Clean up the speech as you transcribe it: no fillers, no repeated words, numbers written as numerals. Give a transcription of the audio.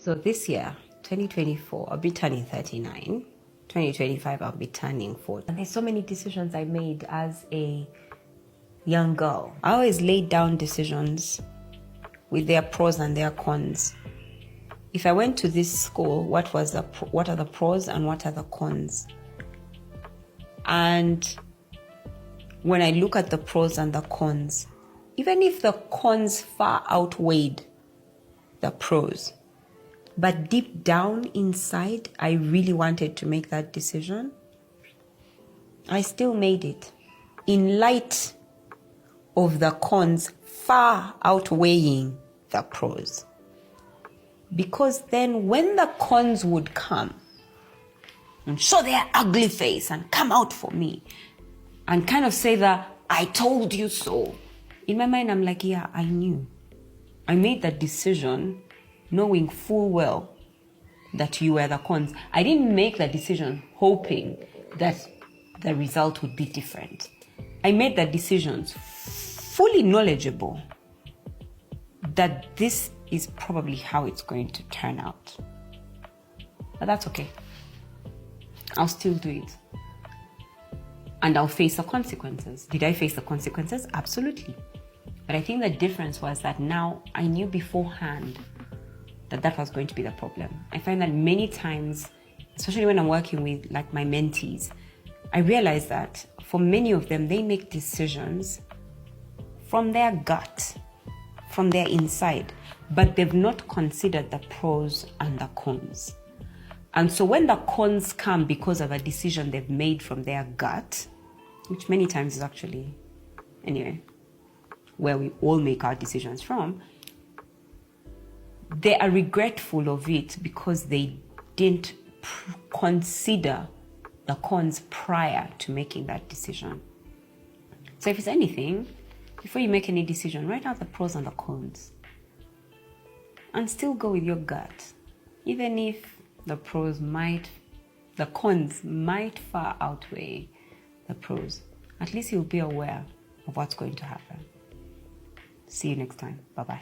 So this year, 2024, I'll be turning 39. 2025, I'll be turning 40. And there's so many decisions I made as a young girl. I always laid down decisions with their pros and their cons. If I went to this school, what are the pros and what are the cons? And when I look at the pros and the cons, even if the cons far outweighed the pros, but deep down inside, I really wanted to make that decision, I still made it in light of the cons far outweighing the pros. Because then when the cons would come and show their ugly face and come out for me and kind of say that I told you so, in my mind I'm like, yeah, I knew. I made that decision knowing full well that you were the cons. I didn't make that decision hoping that the result would be different. I made that decision fully knowledgeable that this is probably how it's going to turn out. But that's okay. I'll still do it. And I'll face the consequences. Did I face the consequences? Absolutely. But I think the difference was that now I knew beforehand that was going to be the problem. I find that many times, especially when I'm working with like my mentees, I realize that for many of them, they make decisions from their gut, from their inside, but they've not considered the pros and the cons. And so when the cons come because of a decision they've made from their gut, which many times is actually, anyway, where we all make our decisions from, they are regretful of it because they didn't consider the cons prior to making that decision. So if it's anything, before you make any decision, write out the pros and the cons. And still go with your gut. Even if the cons might far outweigh the pros, at least you'll be aware of what's going to happen. See you next time. Bye-bye.